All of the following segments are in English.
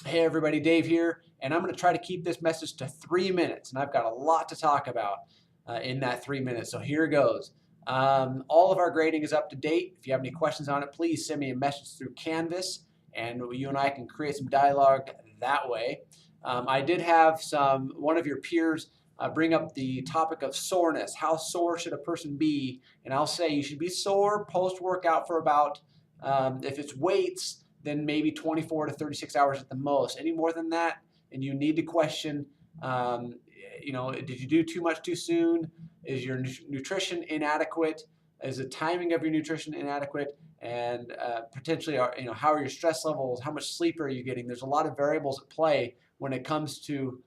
Hey everybody, Dave here, and I'm going to try to keep this message to 3 minutes, and I've got a lot to talk about in that 3 minutes. So here goes. All of our grading is up to date. If you have any questions on it, please send me a message through Canvas, and you and I can create some dialogue that way. I did have one of your peers bring up the topic of soreness. How sore should a person be? And I'll say you should be sore post-workout for about, if it's weights, then maybe 24 to 36 hours at the most. Any more than that, and you need to question, um, did you do too much too soon? Is your nutrition inadequate? Is the timing of your nutrition inadequate? And potentially, how are your stress levels? How much sleep are you getting? There's a lot of variables at play when it comes to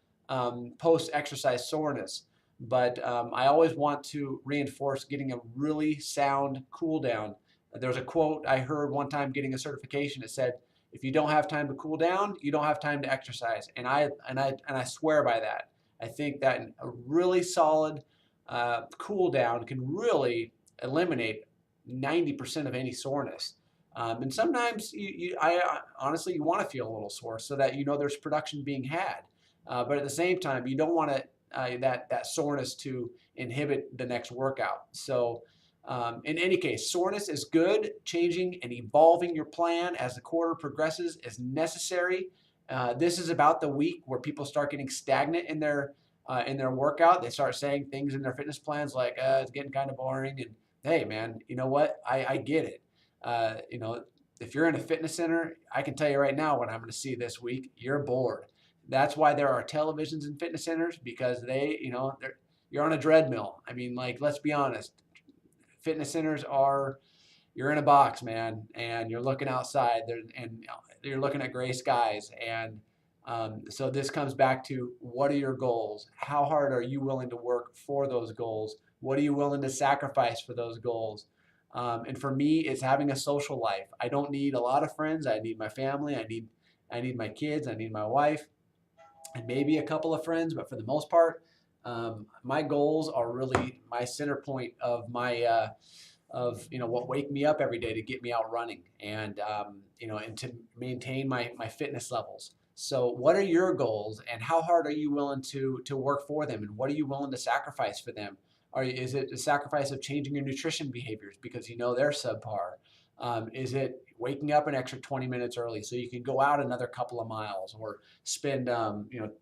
post-exercise soreness. But I always want to reinforce getting a really sound cool down. There was a quote I heard one time getting a certification. It said, "If you don't have time to cool down, you don't have time to exercise." And I swear by that. I think that a really solid cool down can really eliminate 90% of any soreness. And sometimes honestly, you want to feel a little sore so that you know there's production being had. But at the same time, you don't want that soreness to inhibit the next workout. So in any case, soreness is good. Changing and evolving your plan as the quarter progresses is necessary. This is about the week where people start getting stagnant in their workout. They start saying things in their fitness plans like, "It's getting kind of boring." And hey, man, you know what? I get it. Uh, you know, if you're in a fitness center, I can tell you right now what I'm going to see this week. You're bored. That's why there are televisions in fitness centers, because you're on a treadmill. I mean, like, let's be honest. Fitness centers are, you're in a box, man, and you're looking outside there, and you're looking at gray skies. And so this comes back to, what are your goals? How hard are you willing to work for those goals? What are you willing to sacrifice for those goals? And for me, it's having a social life. I don't need a lot of friends. I need my family. I need my kids. I need my wife, and maybe a couple of friends. But for the most part, my goals are really my center point of what wake me up every day to get me out running, and to maintain my fitness levels. So what are your goals, and how hard are you willing to work for them, and what are you willing to sacrifice for them? Is it a sacrifice of changing your nutrition behaviors because you know they're subpar? Is it waking up an extra 20 minutes early so you can go out another couple of miles, or spend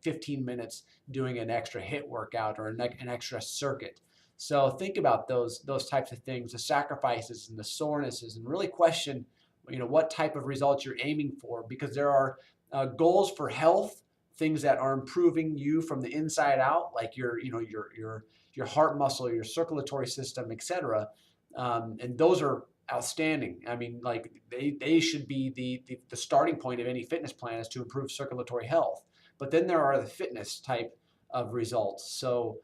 15 minutes doing an extra hit workout, or an extra circuit? So think about those types of things, the sacrifices and the sorenesses, and really question, what type of results you're aiming for, because there are goals for health, things that are improving you from the inside out, like your heart muscle, your circulatory system, etc. And those are outstanding. I mean, like, they should be the starting point of any fitness plan, is to improve circulatory health. But then there are the fitness type of results. So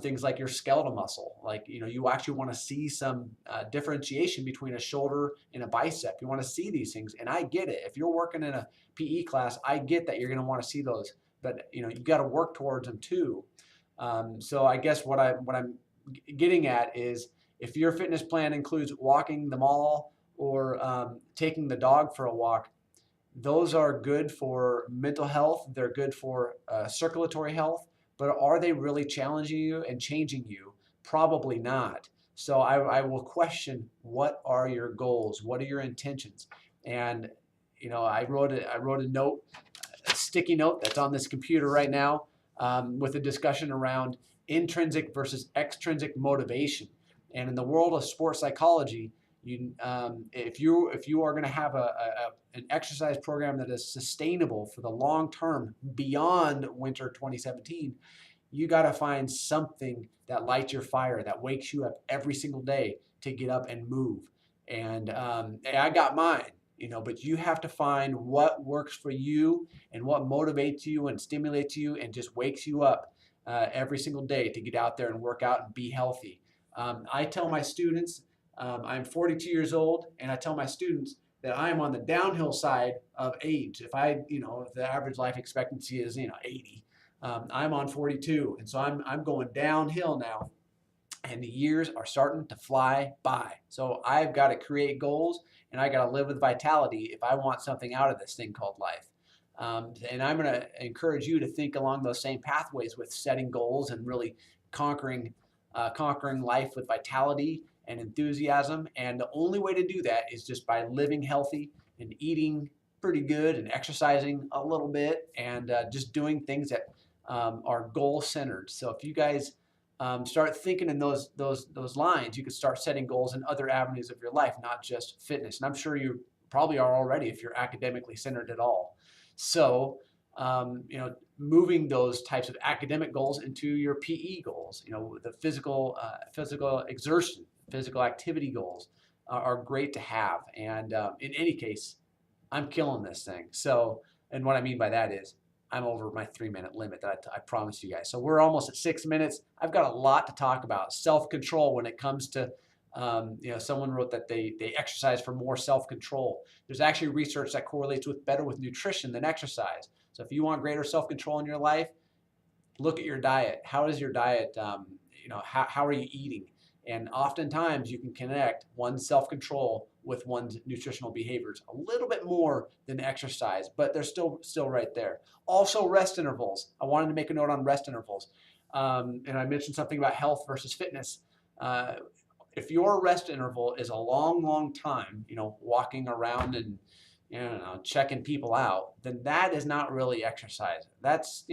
things like your skeletal muscle, like, you actually want to see some differentiation between a shoulder and a bicep. You want to see these things, and I get it. If you're working in a PE class, I get that you're going to want to see those, but you got to work towards them too. So I guess what I'm getting at is, if your fitness plan includes walking the mall, or taking the dog for a walk, those are good for mental health. They're good for circulatory health, but are they really challenging you and changing you? Probably not. So I will question, what are your goals? What are your intentions? And I wrote a note, a sticky note that's on this computer right now, with a discussion around intrinsic versus extrinsic motivation. And in the world of sports psychology, if you are going to have an exercise program that is sustainable for the long term beyond winter 2017, you got to find something that lights your fire, that wakes you up every single day to get up and move. And I got mine, but you have to find what works for you, and what motivates you and stimulates you and just wakes you up every single day to get out there and work out and be healthy. I tell my students, I'm 42 years old, and I tell my students that I'm on the downhill side of age. If the average life expectancy is 80, I'm on 42, and so I'm going downhill now, and the years are starting to fly by. So I've got to create goals, and I got to live with vitality if I want something out of this thing called life. And I'm going to encourage you to think along those same pathways with setting goals and really conquering life with vitality and enthusiasm. And the only way to do that is just by living healthy and eating pretty good and exercising a little bit and just doing things that are goal centered. So if you guys start thinking in those lines, you can start setting goals in other avenues of your life, not just fitness. And I'm sure you probably are already if you're academically centered at all. So moving those types of academic goals into your PE goals, the physical exertion, physical activity goals are great to have. And in any case, I'm killing this thing. So, and what I mean by that is I'm over my 3-minute limit that I promised you guys. So we're almost at 6 minutes. I've got a lot to talk about. Self-control when it comes to, someone wrote that they exercise for more self-control. There's actually research that correlates better with nutrition than exercise. So if you want greater self-control in your life, look at your diet. How is your diet? How are you eating? And oftentimes you can connect one's self-control with one's nutritional behaviors a little bit more than exercise, but they're still right there. Also, rest intervals. I wanted to make a note on rest intervals. And I mentioned something about health versus fitness. If your rest interval is a long time, walking around and checking people out, then that is not really exercise. That's,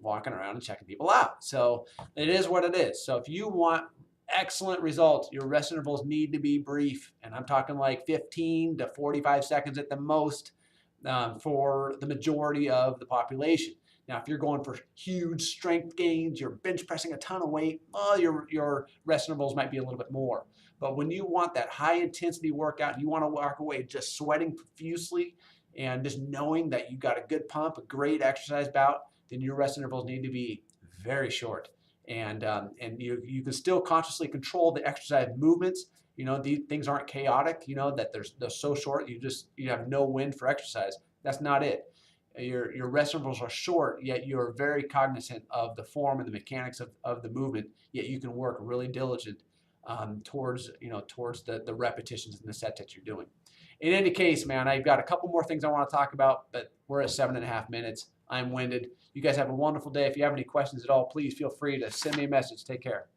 walking around and checking people out. So it is what it is. So if you want excellent results, your rest intervals need to be brief. And I'm talking like 15 to 45 seconds at the most for the majority of the population. Now, if you're going for huge strength gains, you're bench pressing a ton of weight, well, your rest intervals might be a little bit more. But when you want that high intensity workout, you want to walk away just sweating profusely and just knowing that you got a good pump, a great exercise bout, then your rest intervals need to be very short. And you can still consciously control the exercise movements. These things aren't chaotic. That they're so short you have no wind for exercise. That's not it. Your rest intervals are short, yet you're very cognizant of the form and the mechanics of the movement. Yet you can work really diligent towards the repetitions and the sets that you're doing. In any case, man, I've got a couple more things I want to talk about, but we're at 7.5 minutes. I'm winded. You guys have a wonderful day. If you have any questions at all, please feel free to send me a message. Take care.